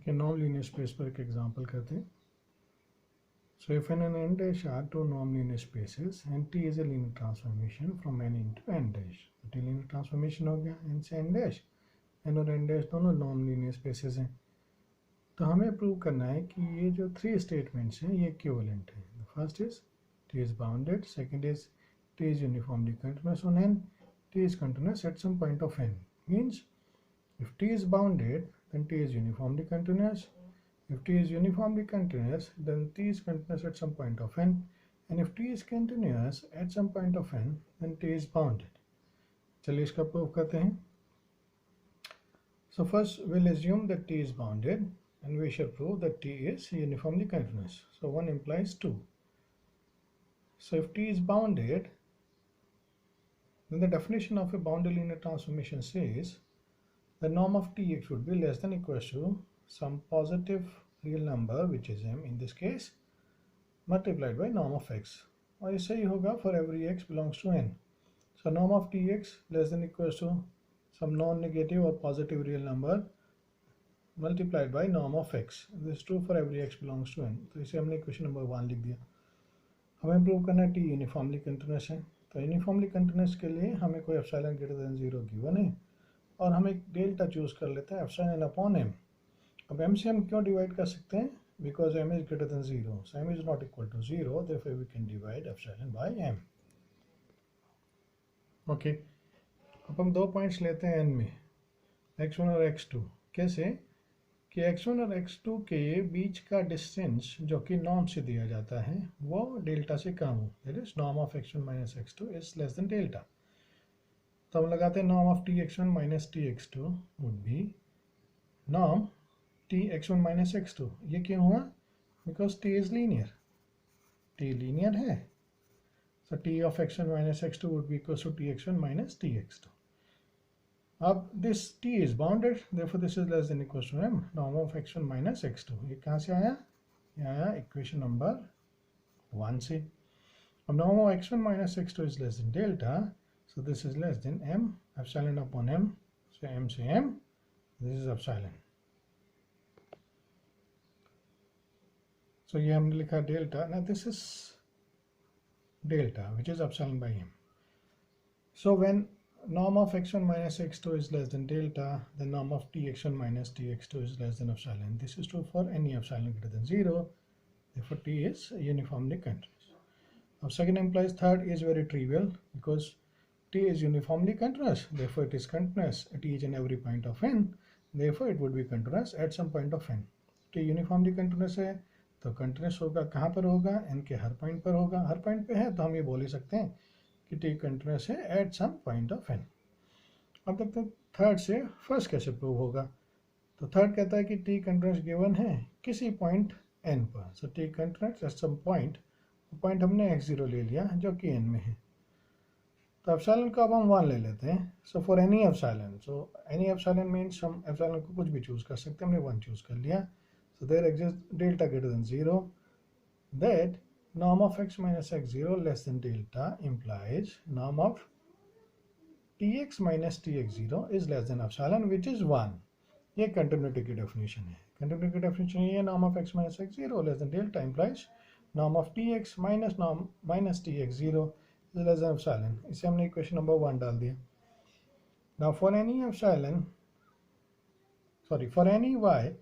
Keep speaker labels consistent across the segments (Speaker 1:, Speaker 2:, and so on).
Speaker 1: ठीक है, non linear space पर एक एग्जांपल करते हैं. So if n and n dash are two non-linear spaces and t is a linear transformation from n into n dash, तो t linear transformation हो गया n से n dash. n और n dash दोनों non-linear spaces हैं. तो हमें prove करना है कि ये जो थ्री स्टेटमेंट्स हैं ये इक्विवेलेंट हैं. First is t is bounded, second is t is uniformly continuous on n, t is continuous at some point of n. Means if t is bounded, then t is uniformly continuous. If t is uniformly continuous, then t is continuous at some point of n. And if t is continuous at some point of n, then t is bounded. चलिए इसका prove करते हैं. So first we'll assume that t is bounded and we shall prove that t is uniformly continuous. So 1 implies 2. So if t is bounded, then the definition of a bounded linear transformation says the norm of tx would be less than or equal to some positive real number, which is m in this case, multiplied by norm of x. और इससे ही होगा for every x belongs to n. So norm of tx less than or equal to some non-negative or positive real number multiplied by norm of x. This is true for every x belongs to n. तो इसे हमने equation number 1 लिख दिया. हमें prove करना है t uniformly continuous है. तो यूनिफॉर्मली कंटिन्यूस के लिए हमें कोई एप्सिलॉन ग्रेटर देन 0 गिवन है और हम एक डेल्टा चूज कर लेते हैं एप्सिलॉन अपॉन m. अब m से हम क्यों डिवाइड कर सकते हैं? Because m is greater than 0. So m is not equal to 0, therefore we can divide epsilon by m. Okay, अब हम दो पॉइंट्स लेते हैं n में, x1 और x2. कैसे कि x1 और x2 के बीच का डिस्टेंस जो कि नॉर्म से दिया जाता है वो डेल्टा से कम हो. That is norm of x1 minus x2 is less than delta. तो हम लगाते हैं norm of tx1 minus tx2 would be norm tx1 minus x2. ये क्यों हुआ? Because t is linear. t linear है, so t of x1 minus x2 would be equal to tx1 minus tx2. अब this t is bounded, therefore this is less than or equal to m, norm of x1 minus x2. ये कहाँ से आया? ये आया equation number 1 से. अब norm of x1 minus x2 is less than delta, so this is less than m, epsilon upon m, so m से m, this is epsilon. So ये हमने लिखा delta, now this is delta, which is epsilon by m. So when norm of x1 minus x2 is less than delta, the norm of tx1 minus tx2 is less than epsilon. This is true for any epsilon greater than 0, therefore t is uniformly continuous. Now second implies third is very trivial because t is uniformly continuous, therefore it is continuous at each and every point of n, therefore it would be continuous at some point of n. t uniformly continuous है तो continuous होगा, कहाँ पर होगा? n के हर point पर होगा. हर point पे है तो हम ये बोल ही सकते हैं कि t कंटिन्यूस है at some point of n. अब देखते हैं थर्ड से फर्स्ट कैसे प्रूव होगा. तो थर्ड कहता है कि t कंटिन्यूस गिवन है किसी पॉइंट n पर. So t continuous at some point, point हमने x0 ले लिया जो कि n में है. तो एप्सिलॉन का अब हम 1 ले लेते हैं. So for any epsilon, so any epsilon means हम एप्सिलॉन को कुछ भी चूज कर सकते हैं. हमने 1 चूज कर लिया. So there exists delta greater than 0, that norm of x minus x0 less than delta implies norm of tx minus tx0 is less than epsilon, which is 1. ये continuity की definition है. Continuity की definition ये norm of x minus x0 less than delta implies norm of tx minus norm minus tx0 is less than epsilon. इसे हमने equation number 1 डाल दिया. Now for any epsilon, sorry, for any y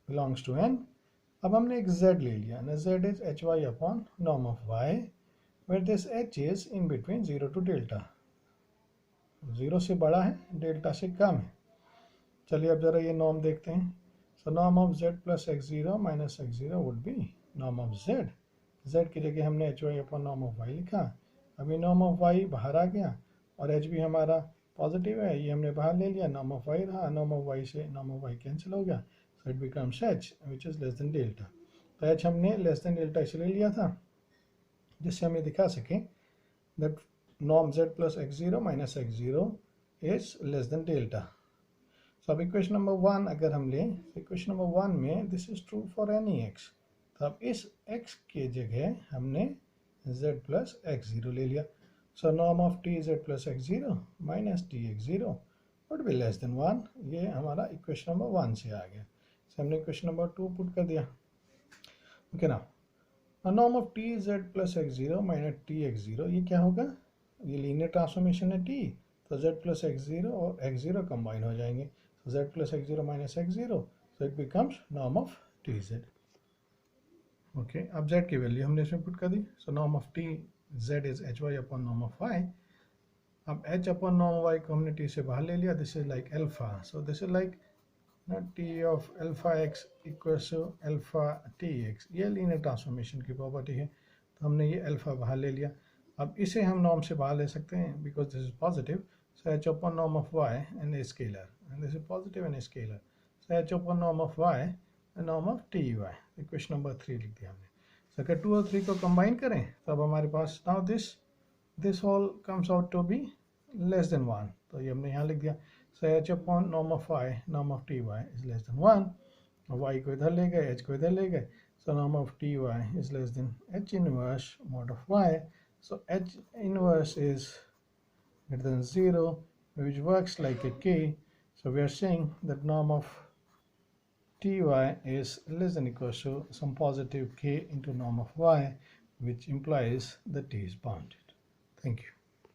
Speaker 1: belongs to n, अब हमने एक z ले लिया. and z is hy upon norm of y, where this h is in between 0 to delta. 0 से बड़ा है, डेल्टा से कम है. चलिए अब जरा ये नॉर्म देखते हैं. So norm of z plus x0 minus x0 would be norm of z. z की जगह हमने hy upon norm of y लिखा. अभी नॉर्म ऑफ y बाहर आ गया और h भी हमारा पॉजिटिव है, ये हमने बाहर ले लिया. नॉर्म ऑफ y रहा, नॉर्म ऑफ y से नॉर्म ऑफ y कैंसिल हो गया. So it becomes h, which is less than delta. तो h हमने less than delta इसलिए लिया था जिससे हम ये दिखा सकें that norm z plus x0 minus x0 is less than delta. So अब इक्वेशन नंबर 1 अगर हम लें, इक्वेशन नंबर 1 में this is true for any x. तो अब इस x के जगह हमने z plus x0 ले लिया. So norm of tz plus x0 minus tx0 would be less than 1. ये हमारा इक्वेशन नंबर 1 से आ गया. हमने क्वेश्चन नंबर 2 पुट कर दिया. ओके ना, norm of T Z plus x zero minus T x zero, ये क्या होगा, ये लीनियर ट्रांसफॉर्मेशन है टी, तो जेड प्लस एक्स जीरो और एक्स जीरो कंबाइन हो जाएंगे, so z plus x0 minus x0, so it becomes norm of tz. Okay, अब z की वैल्यू हमने इसमें पुट कर दी, so norm of t z is H Y upon norm of y. अब h upon norm of y को हमने t से बाहर ले लिया, this is like alpha, so this is like t of alpha x equals to alpha tx, ये linear transformation की property है, तो हमने ये अल्फा बाहर ले लिया. अब इसे हम नॉर्म से बाहर ले सकते हैं because this is positive, so h upon norm of y and a scalar, and this is positive and a scalar, so h upon norm of y and norm of ty. Equation number 3 लिख दिया हमने. so अगर 2 और 3 को combine करें तब हमारे पास now this all comes out to be less than 1, तो ये हमने यहाँ लिख दिया. so h upon norm of y norm of ty is less than 1, y को इधर ले गए, h को इधर ले गए, so norm of ty is less than h inverse mod of y, so h inverse is greater than 0, which works like a k, so we are saying that norm of ty is less than equal to some positive k into norm of y, which implies that t is bounded. Thank you.